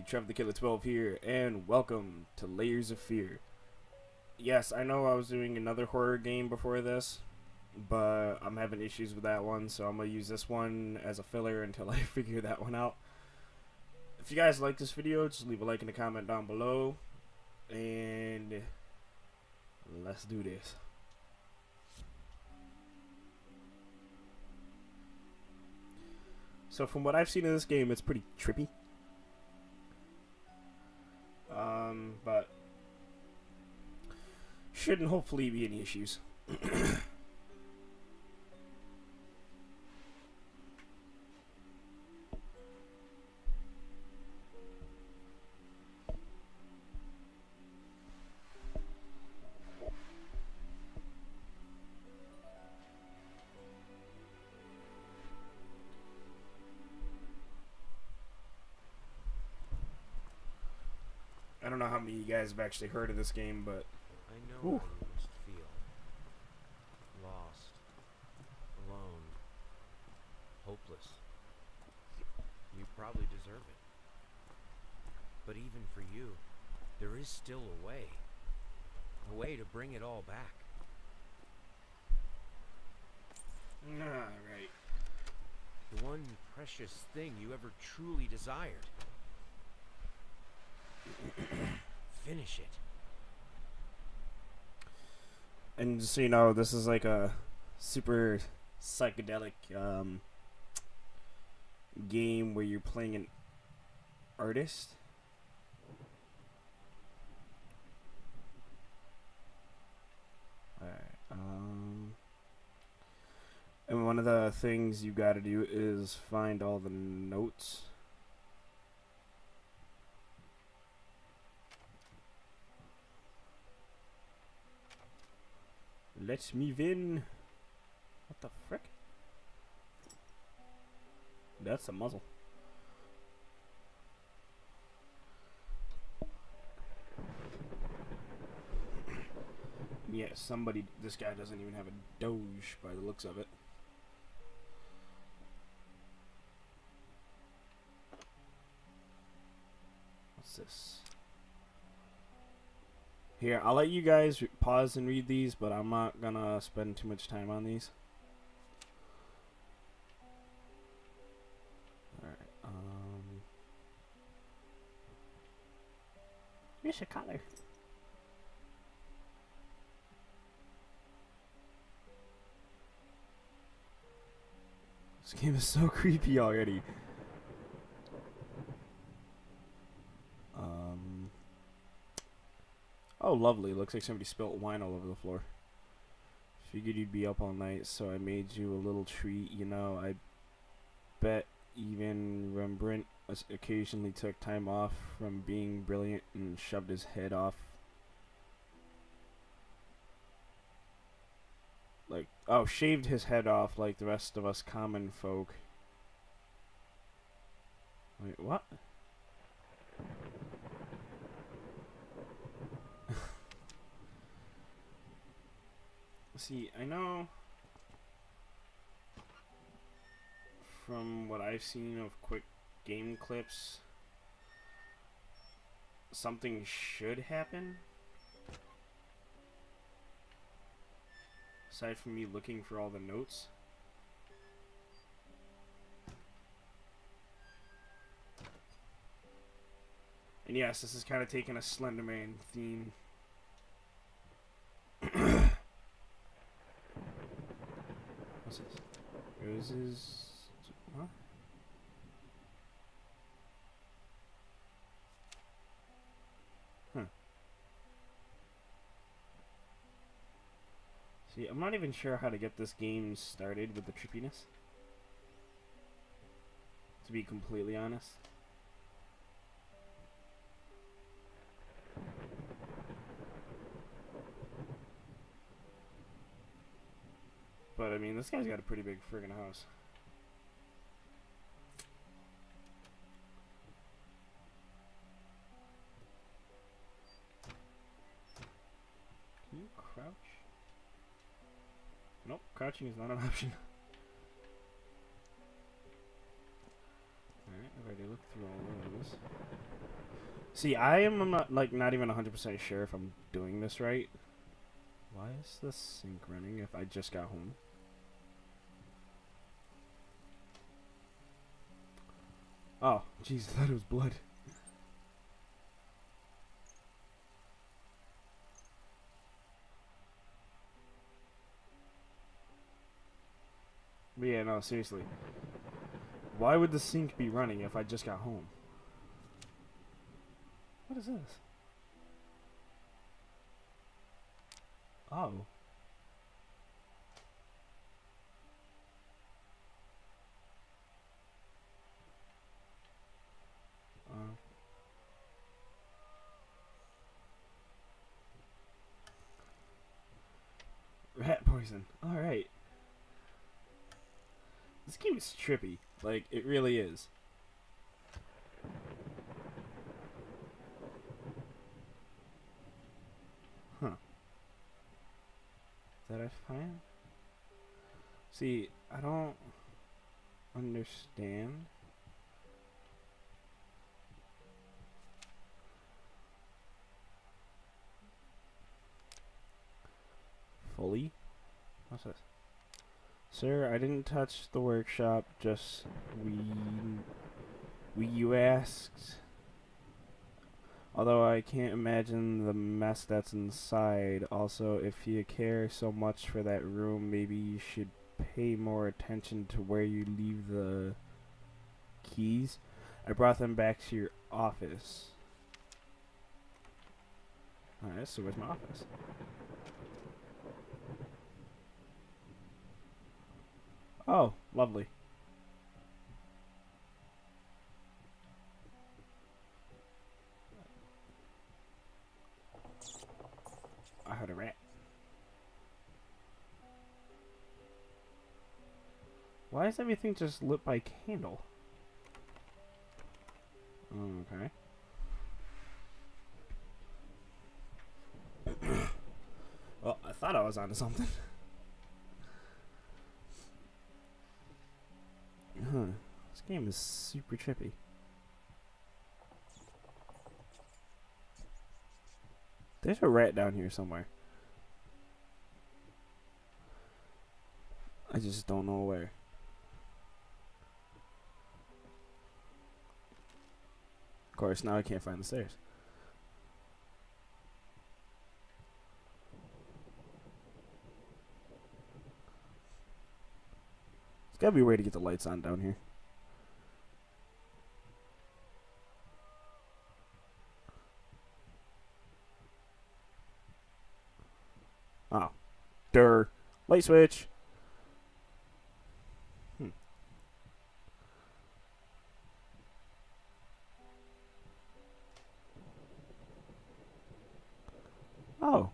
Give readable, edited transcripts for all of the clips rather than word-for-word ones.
Trev the Killer 12 here, and welcome to Layers of Fear. Yes, I know I was doing another horror game before this, but I'm having issues with that one, so I'm going to use this one as a filler until I figure that one out. If you guys like this video, just leave a like and a comment down below, and let's do this. So from what I've seen in this game, it's pretty trippy. But shouldn't hopefully be any issues. I don't know how many of you guys have actually heard of this game, but I know how you must feel. Lost. Alone. Hopeless. You probably deserve it. But even for you, there is still a way. A way to bring it all back. right. The one precious thing you ever truly desired. Finish it. And just so you know, this is like a super psychedelic game where you're playing an artist. Alright, and one of the things you gotta do is find all the notes. Let me win. What the frick? That's a muzzle. Yeah, somebody. This guy doesn't even have a doge by the looks of it. What's this? Here, I'll let you guys pause and read these, but I'm not gonna spend too much time on these. Alright, here's a color. This game is so creepy already. Oh, lovely. Looks like somebody spilt wine all over the floor. Figured you'd be up all night, so I made you a little treat. You know, I bet even Rembrandt occasionally took time off from being brilliant and shoved his head off. Like, oh, shaved his head off like the rest of us common folk. Wait, what? See, I know from what I've seen of quick game clips, something should happen. Aside from me looking for all the notes. And yes, this is kind of taking a Slender Man theme. What's this? Roses. Huh? Huh. See, I'm not even sure how to get this game started with the trippiness. To be completely honest. But I mean, this guy's got a pretty big friggin' house. Can you crouch? Nope, crouching is not an option. Alright, I've already looked through all those. See, I am not like not even 100% sure if I'm doing this right. Why is the sink running if I just got home? Oh, jeez, I thought it was blood. But yeah, no, seriously. Why would the sink be running if I just got home? What is this? Oh. Rat poison. Alright. This game is trippy. Like, it really is. Huh. Is that a fan? See, I don't understand. Fully? What's this? Sir, I didn't touch the workshop, just you asked. Although I can't imagine the mess that's inside. Also, if you care so much for that room, maybe you should pay more attention to where you leave the keys. I brought them back to your office. Alright, so where's my office? Oh, lovely. I heard a rat. Why is everything just lit by candle? Okay. Well, I thought I was onto something. Huh. This game is super trippy. There's a rat down here somewhere. I just don't know where. Of course, now I can't find the stairs. There's gotta be a way to get the lights on down here. Oh. Durr. Light switch. Oh.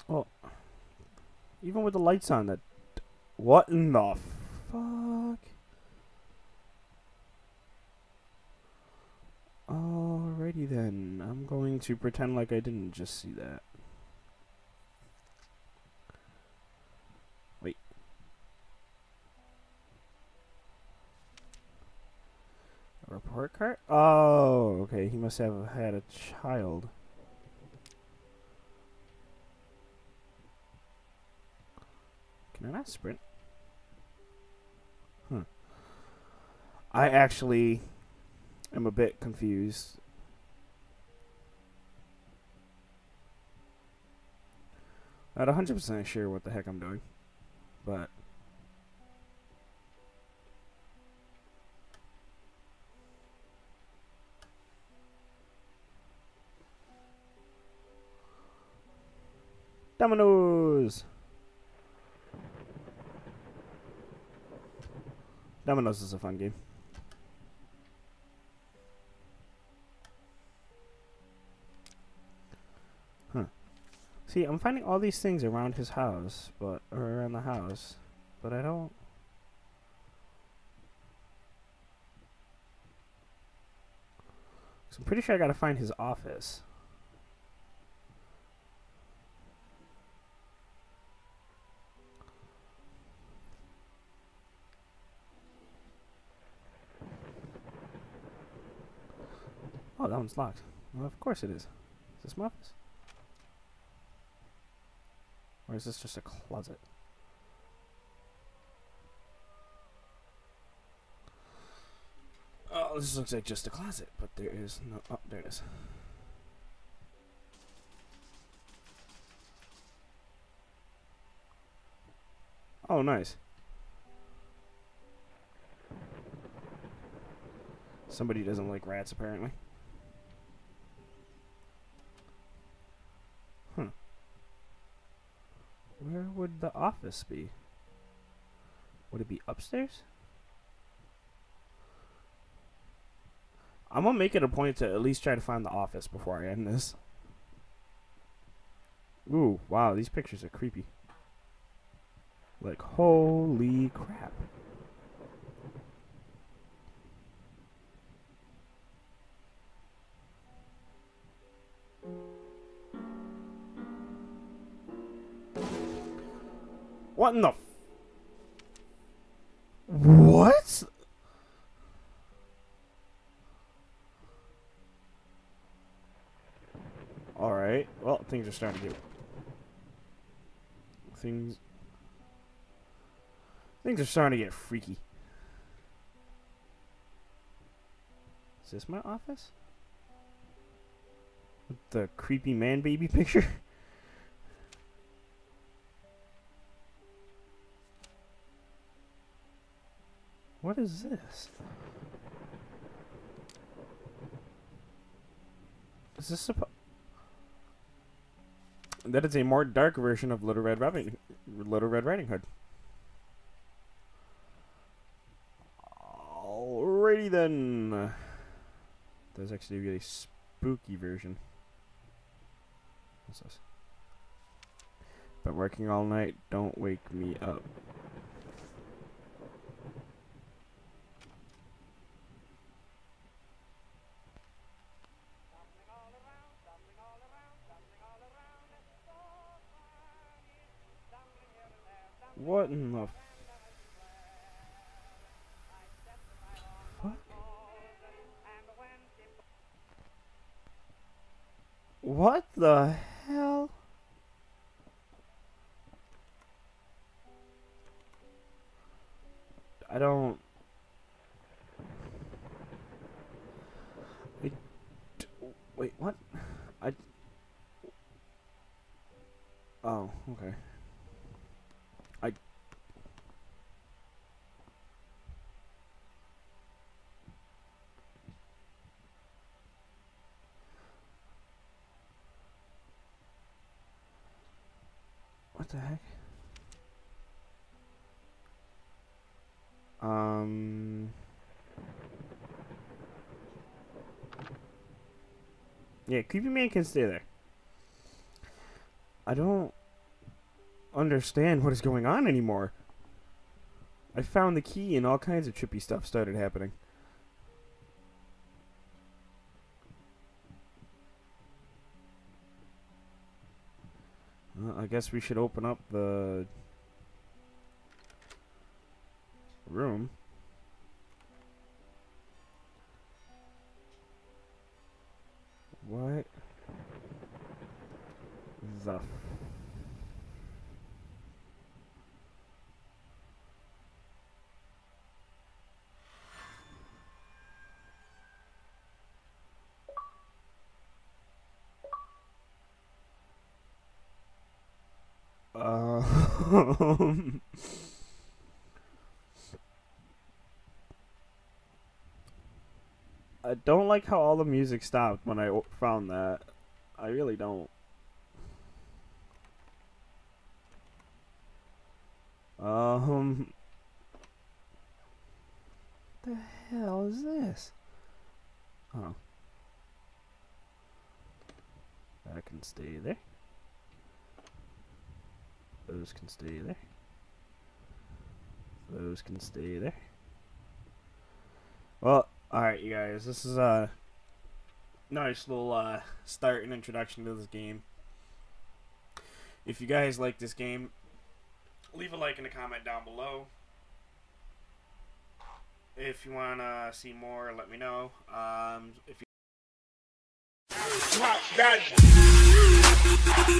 Well, even with the lights on, that... What in the fuck? Alrighty then. I'm going to pretend like I didn't just see that. Wait. A report card? Oh, okay. He must have had a child. Can I not sprint? Huh. I actually am a bit confused. Not 100% sure what the heck I'm doing, but Dominoes! Dominoes is a fun game. Huh. See, I'm finding all these things around his house, or around the house, but I don't... So I'm pretty sure I gotta find his office. Oh, that one's locked. Well, of course it is. Is this my office? Or is this just a closet? Oh, this looks like just a closet, but there is no... Oh, there it is. Oh, nice. Somebody doesn't like rats, apparently. Huh. Where would the office be? Would it be upstairs? I'm gonna make it a point to at least try to find the office before I end this. Ooh, wow, these pictures are creepy. Like, holy crap. What in the... What? Alright, well, things are starting to get... Things are starting to get freaky. Is this my office? With the creepy man baby picture? What is this? Is this supposed... That is a more dark version of Little Red Riding Hood. Alrighty then. There's actually a spooky version. What's this? Been working all night. Don't wake me up. What in the fuck? What the hell? I don't... Wait, what? Oh, okay. What the heck? Yeah, creepy man can stay there. I don't understand what is going on anymore. I found the key and all kinds of trippy stuff started happening. I guess we should open up the room. What the I don't like how all the music stopped when I found that. I really don't. The hell is this? Oh. That can stay there. Those can stay there. Those can stay there. Well, alright you guys, this is a nice little start and introduction to this game. If you guys like this game, leave a like and a comment down below. If you want to see more, let me know. If you Top that.